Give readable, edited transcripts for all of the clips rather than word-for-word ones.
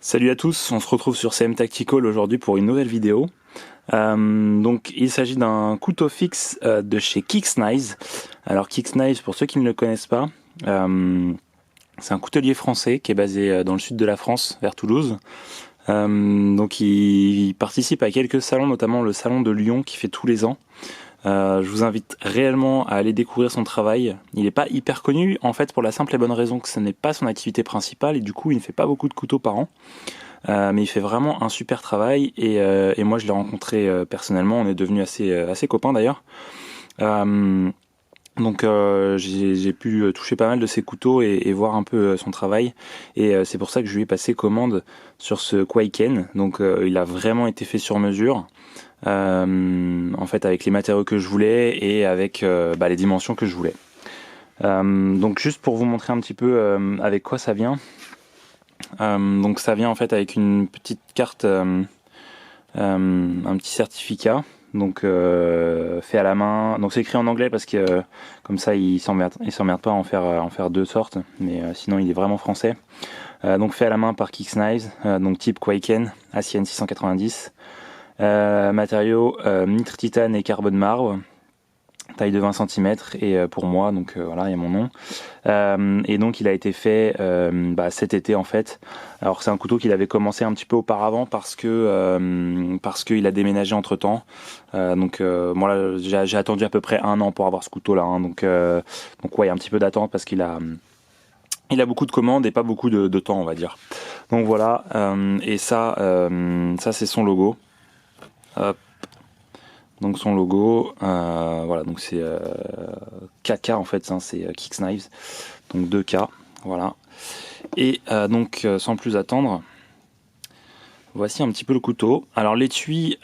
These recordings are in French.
Salut à tous, on se retrouve sur CM Tactical aujourd'hui pour une nouvelle vidéo. Donc il s'agit d'un couteau fixe de chez Kixknives. Alors Kixknives, pour ceux qui ne le connaissent pas, c'est un coutelier français qui est basé dans le sud de la France, vers Toulouse. Donc il participe à quelques salons, notamment le salon de Lyon qui fait tous les ans. Je vous invite réellement à aller découvrir son travail. Il n'est pas hyper connu en fait pour la simple et bonne raison que ce n'est pas son activité principale et du coup il ne fait pas beaucoup de couteaux par an. Mais il fait vraiment un super travail et moi je l'ai rencontré personnellement, on est devenus assez copains d'ailleurs. Donc j'ai pu toucher pas mal de ses couteaux et voir un peu son travail et c'est pour ça que je lui ai passé commande sur ce Kwaiken. Donc il a vraiment été fait sur mesure. En fait avec les matériaux que je voulais et avec les dimensions que je voulais. Donc juste pour vous montrer un petit peu avec quoi ça vient. Donc ça vient en fait avec une petite carte, un petit certificat, donc fait à la main. Donc c'est écrit en anglais parce que comme ça il s'emmerde pas à en faire deux sortes, mais sinon il est vraiment français. Donc fait à la main par Kixknives, donc type Kwaiken, ACN 690. Matériaux nitre titane et carbone marbre, taille de 20 cm et pour moi, donc voilà, il y a mon nom. Et donc il a été fait cet été en fait. Alors c'est un couteau qu'il avait commencé un petit peu auparavant parce qu'il a déménagé entre temps. Moi là, j'ai attendu à peu près 1 an pour avoir ce couteau là, hein. Donc ouais, il y a un petit peu d'attente parce qu'il a beaucoup de commandes et pas beaucoup de temps, on va dire. Donc voilà, et ça c'est son logo. Hop. Donc son logo, voilà, donc c'est KK en fait, hein, c'est Kixknives, donc 2K, voilà. Et donc sans plus attendre, voici un petit peu le couteau. Alors l'étui,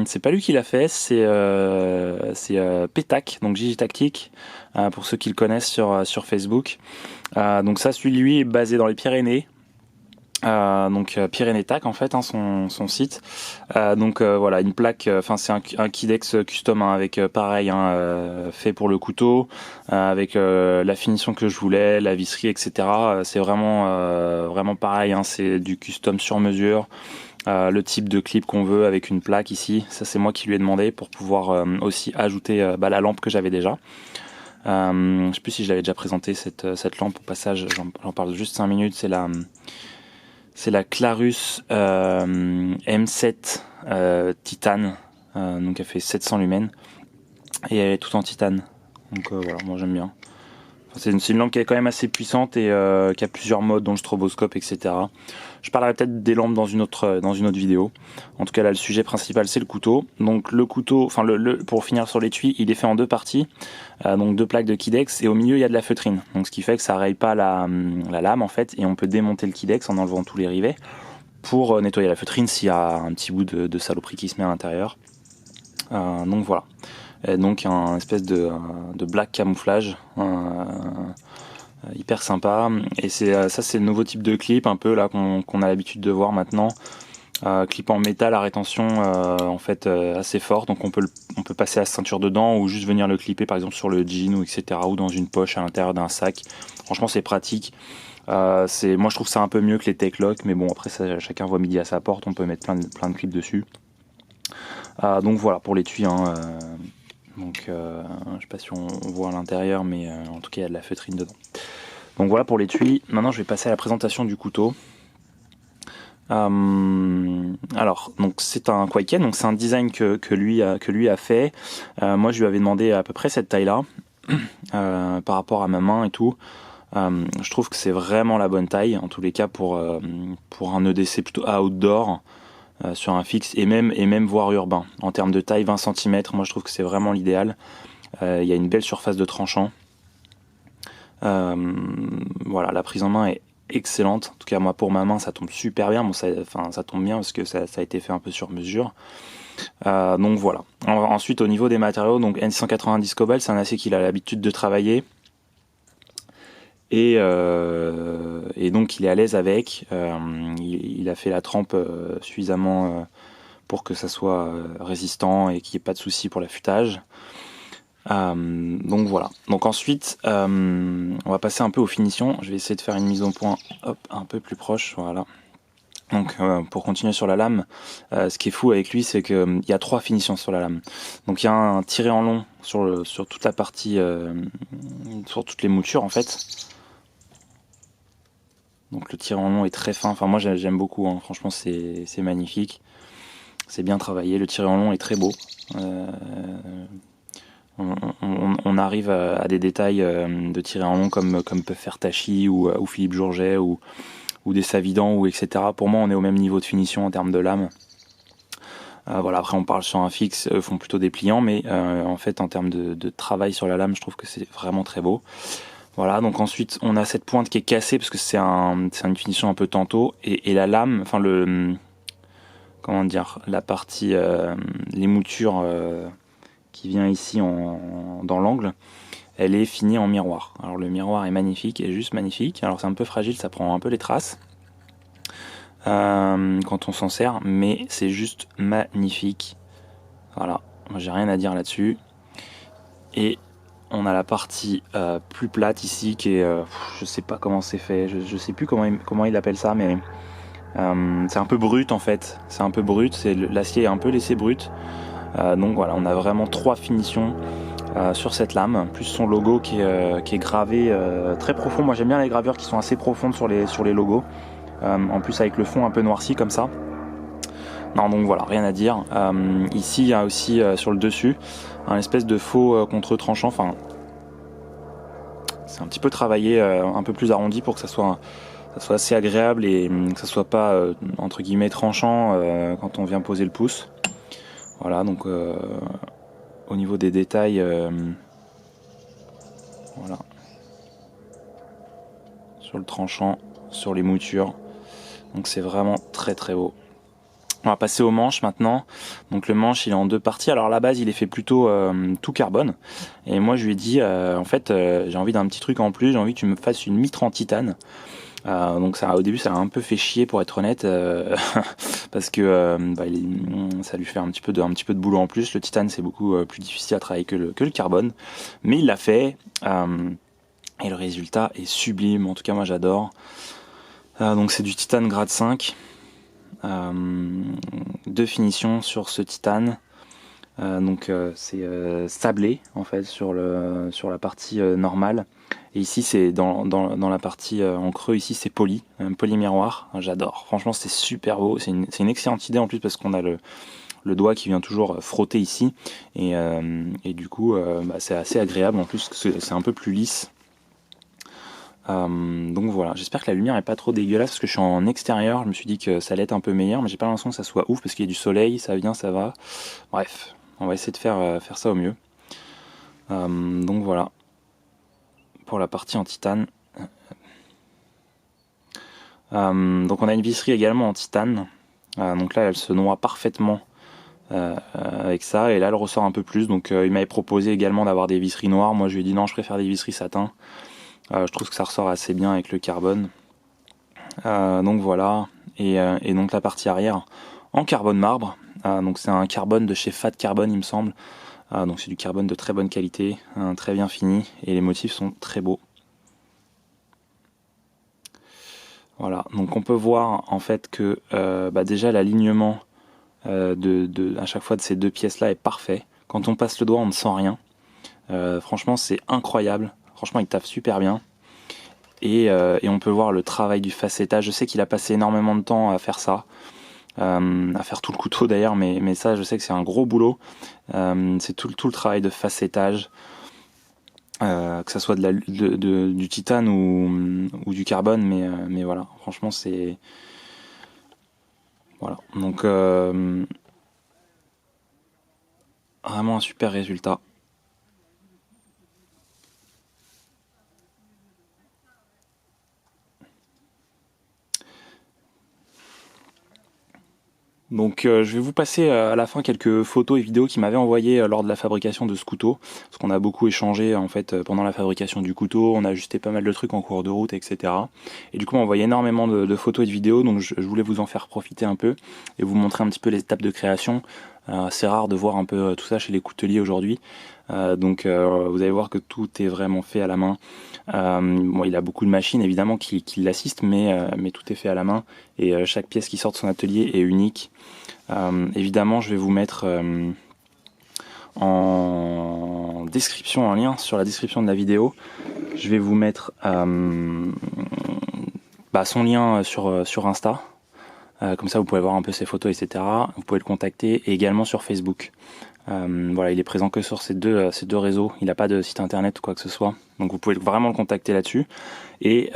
c'est pas lui qui l'a fait, c'est Pétac, donc Gigi Tactique, pour ceux qui le connaissent sur Facebook. Donc ça, celui-lui est basé dans les Pyrénées. Donc Pyrénées Tac en fait, hein, son site. Voilà, une plaque, c'est un Kydex custom, hein, avec pareil, hein, fait pour le couteau, avec la finition que je voulais, la visserie, etc. C'est vraiment pareil, hein, c'est du custom sur mesure. Le type de clip qu'on veut avec une plaque ici, ça c'est moi qui lui ai demandé pour pouvoir aussi ajouter la lampe que j'avais déjà. Je sais plus si je l'avais déjà présenté cette lampe au passage, j'en parle juste 5 minutes, c'est la Clarus M7 titane, donc elle fait 700 lumens et elle est toute en titane. Donc voilà, moi j'aime bien. C'est une lampe qui est quand même assez puissante et qui a plusieurs modes, dont le stroboscope, etc. Je parlerai peut-être des lampes dans une autre vidéo. En tout cas là, le sujet principal c'est le couteau. Donc le couteau, pour finir sur l'étui, il est fait en 2 parties, donc 2 plaques de Kydex et au milieu il y a de la feutrine. Donc ce qui fait que ça raye pas la lame en fait, et on peut démonter le Kydex en enlevant tous les rivets pour nettoyer la feutrine s'il y a un petit bout de saloperie qui se met à l'intérieur. Donc voilà. Et donc un espèce de black camouflage hyper sympa. Et ça c'est le nouveau type de clip un peu là qu'on a l'habitude de voir maintenant. Clip en métal à rétention en fait assez fort, donc on peut passer la ceinture dedans ou juste venir le clipper par exemple sur le jean ou etc. ou dans une poche à l'intérieur d'un sac. Franchement c'est pratique. Moi je trouve ça un peu mieux que les Tech-Lock, mais bon après ça, chacun voit midi à sa porte, on peut mettre plein de clips dessus. Donc voilà pour l'étui, hein, donc je sais pas si on voit à l'intérieur, mais en tout cas il y a de la feutrine dedans. Donc voilà pour l'étui. Maintenant je vais passer à la présentation du couteau. Alors donc c'est un Kwaiken, donc c'est un design que lui a fait. Moi je lui avais demandé à peu près cette taille là par rapport à ma main et tout. Je trouve que c'est vraiment la bonne taille en tous les cas pour un EDC plutôt outdoor, sur un fixe et même voire urbain. En termes de taille 20 cm, moi je trouve que c'est vraiment l'idéal. Il y a une belle surface de tranchant. Voilà, la prise en main est excellente. En tout cas moi pour ma main ça tombe super bien. Bon, ça tombe bien parce que ça a été fait un peu sur mesure. Donc voilà. Ensuite au niveau des matériaux, donc N690 Cobalt, c'est un acier qu'il a l'habitude de travailler. Et donc il est à l'aise avec, il a fait la trempe suffisamment pour que ça soit résistant et qu'il n'y ait pas de souci pour l'affûtage. Donc voilà. Donc ensuite on va passer un peu aux finitions. Je vais essayer de faire une mise au point un peu plus proche, voilà. Donc pour continuer sur la lame, ce qui est fou avec lui, c'est qu'il y a 3 finitions sur la lame. Donc il y a un tiré en long sur toute la partie, sur toutes les moutures en fait. Donc le tiré en long est très fin. Enfin moi j'aime beaucoup. Hein. Franchement c'est magnifique. C'est bien travaillé. Le tiré en long est très beau. On arrive à des détails de tiré en long comme peuvent faire Tachi ou Philippe Jourget ou des Savidan ou etc. Pour moi on est au même niveau de finition en termes de lame. Voilà, après on parle sur un fixe, eux font plutôt des pliants, mais en fait en termes de travail sur la lame, je trouve que c'est vraiment très beau. Voilà, donc ensuite on a cette pointe qui est cassée parce que c'est une finition un peu tantôt, et la lame, enfin comment dire, la partie, les moutures qui vient ici dans l'angle, elle est finie en miroir. Alors le miroir est magnifique, est juste magnifique. Alors c'est un peu fragile, ça prend un peu les traces quand on s'en sert, mais c'est juste magnifique. Voilà, moi j'ai rien à dire là-dessus. Et on a la partie plus plate ici qui est, je sais pas comment c'est fait, je sais plus comment il appelle ça, mais c'est un peu brut en fait. C'est un peu brut, l'acier est un peu laissé brut. Donc voilà, on a vraiment 3 finitions sur cette lame, plus son logo qui est gravé très profond. Moi j'aime bien les gravures qui sont assez profondes sur les logos. En plus avec le fond un peu noirci comme ça. Non, donc voilà, rien à dire. Ici il y a aussi sur le dessus un espèce de faux contre-tranchant. Enfin, c'est un petit peu travaillé, un peu plus arrondi pour que ça soit assez agréable et que ça soit pas entre guillemets tranchant quand on vient poser le pouce. Voilà, donc au niveau des détails, voilà, sur le tranchant, sur les moutures, donc c'est vraiment très très beau. On va passer au manche maintenant. Donc le manche il est en 2 parties. Alors à la base il est fait plutôt tout carbone. Et moi je lui ai dit en fait j'ai envie d'un petit truc en plus, j'ai envie que tu me fasses une mitre en titane. Donc ça, au début ça a un peu fait chier pour être honnête parce que ça lui fait un petit peu de boulot en plus. Le titane c'est beaucoup plus difficile à travailler que le carbone. Mais il l'a fait et le résultat est sublime. En tout cas moi j'adore. Donc c'est du titane grade 5. 2 finitions sur ce titane. Donc c'est sablé en fait sur la partie normale, et ici c'est dans la partie en creux, ici c'est poli miroir. J'adore, franchement c'est super beau, c'est une excellente idée en plus parce qu'on a le doigt qui vient toujours frotter ici et du coup c'est assez agréable en plus, c'est un peu plus lisse. Donc voilà, j'espère que la lumière est pas trop dégueulasse parce que je suis en extérieur. Je me suis dit que ça allait être un peu meilleur, mais j'ai pas l'impression que ça soit ouf parce qu'il y a du soleil, ça vient, ça va. Bref, on va essayer de faire ça au mieux. Donc voilà, pour la partie en titane. Donc on a une visserie également en titane. Donc là elle se noie parfaitement avec ça, et là elle ressort un peu plus. Donc il m'avait proposé également d'avoir des visseries noires. Moi je lui ai dit non, je préfère des visseries satin. Je trouve que ça ressort assez bien avec le carbone. Donc voilà, et donc la partie arrière en carbone marbre. Donc c'est un carbone de chez Fat Carbone il me semble. Donc c'est du carbone de très bonne qualité, très bien fini, et les motifs sont très beaux. Voilà, donc on peut voir en fait que déjà l'alignement à chaque fois de ces 2 pièces là est parfait. Quand on passe le doigt on ne sent rien. Franchement c'est incroyable, franchement il taffe super bien. Et on peut voir le travail du facettage. Je sais qu'il a passé énormément de temps à faire ça, à faire tout le couteau d'ailleurs, mais ça je sais que c'est un gros boulot. C'est tout le travail de facettage, que ça soit du titane ou du carbone, mais voilà, franchement c'est... Voilà, donc vraiment un super résultat. Donc je vais vous passer à la fin quelques photos et vidéos qu'il m'avait envoyées lors de la fabrication de ce couteau, parce qu'on a beaucoup échangé en fait pendant la fabrication du couteau, on a ajusté pas mal de trucs en cours de route, etc. Et du coup on m'a envoyé énormément de photos et de vidéos, donc je voulais vous en faire profiter un peu et vous montrer un petit peu les étapes de création. C'est rare de voir un peu tout ça chez les couteliers aujourd'hui. Donc vous allez voir que tout est vraiment fait à la main. Bon, il a beaucoup de machines évidemment qui l'assistent, mais tout est fait à la main et chaque pièce qui sort de son atelier est unique. Évidemment, je vais vous mettre en description, en lien sur la description de la vidéo, je vais vous mettre son lien sur Insta. Comme ça vous pouvez voir un peu ses photos, etc. Vous pouvez le contacter, et également sur Facebook. Voilà, il est présent que sur ces deux réseaux, il n'a pas de site internet ou quoi que ce soit, donc vous pouvez vraiment le contacter là-dessus. Et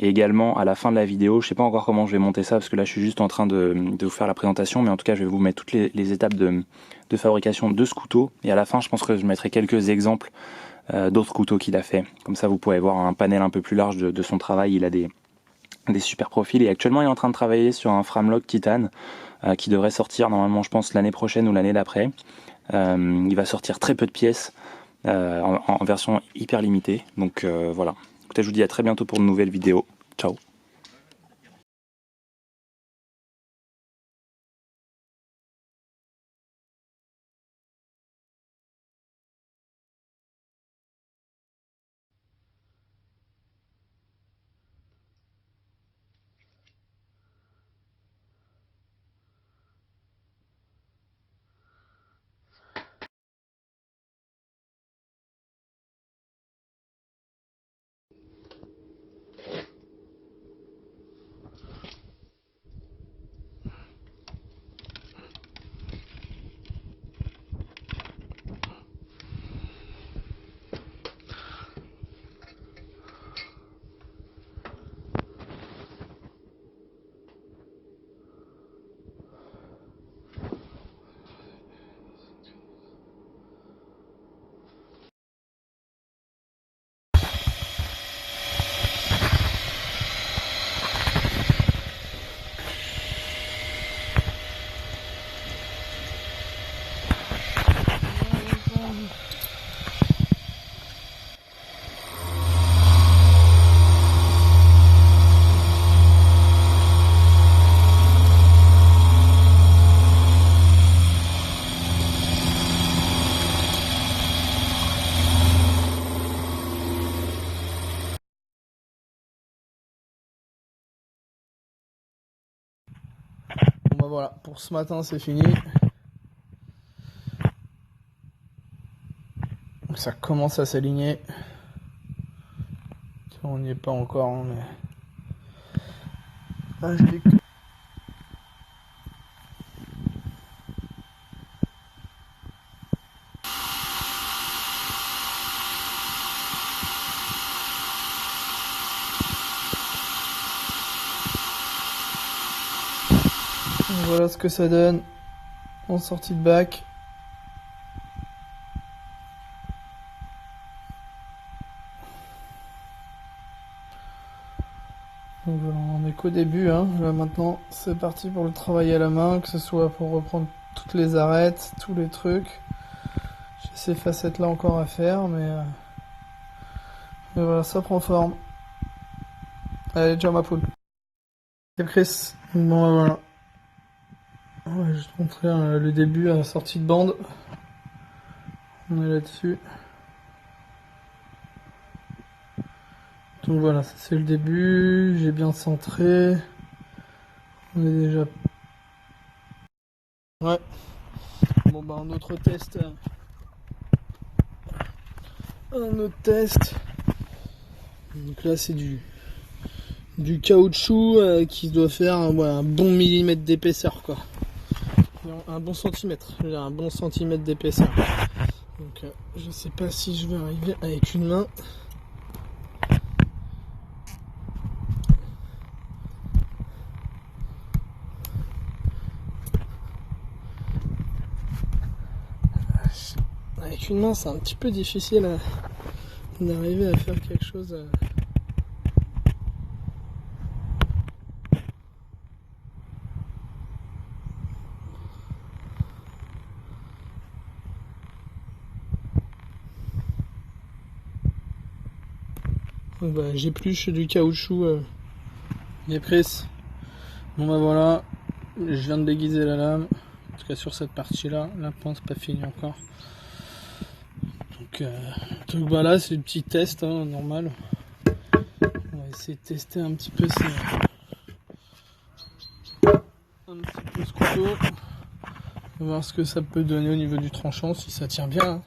également à la fin de la vidéo, je sais pas encore comment je vais monter ça parce que là je suis juste en train de vous faire la présentation, mais en tout cas je vais vous mettre toutes les étapes de fabrication de ce couteau, et à la fin je pense que je mettrai quelques exemples d'autres couteaux qu'il a fait, comme ça vous pourrez voir un panel un peu plus large de son travail. Il a des super profils, et actuellement il est en train de travailler sur un framelock titane qui devrait sortir normalement, je pense, l'année prochaine ou l'année d'après. Il va sortir très peu de pièces en version hyper limitée, donc voilà. Écoutez, je vous dis à très bientôt pour une nouvelle vidéo. Ciao. Bon bah voilà, pour ce matin c'est fini. Ça commence à s'aligner. On n'y est pas encore, hein, mais... Ah, je l'ai que... Voilà ce que ça donne en sortie de bac. Donc voilà, on en est qu'au début, hein. Là maintenant c'est parti pour le travail à la main, que ce soit pour reprendre toutes les arêtes, tous les trucs. J'ai ces facettes là encore à faire, mais voilà, ça prend forme. Allez, ciao ma poule. Et Chris, bon bah voilà. Ouais, je te montrer le début à la sortie de bande. On est là-dessus. Donc voilà, ça c'est le début. J'ai bien centré. On est déjà... Ouais. Bon bah un autre test. Un autre test. Donc là c'est du caoutchouc qui doit faire un bon millimètre d'épaisseur quoi. Un bon centimètre, je veux dire un bon centimètre d'épaisseur. Donc je sais pas si je vais arriver avec une main. Avec une main c'est un petit peu difficile d'arriver à faire quelque chose. Donc bah j'épluche du caoutchouc les prises. Bon bah voilà, je viens de déguiser la lame. tout cas sur cette partie là, la pointe pas finie encore. Donc voilà, c'est le petit test hein, normal. On va essayer de tester un petit peu ce couteau, voir ce que ça peut donner au niveau du tranchant, si ça tient bien hein.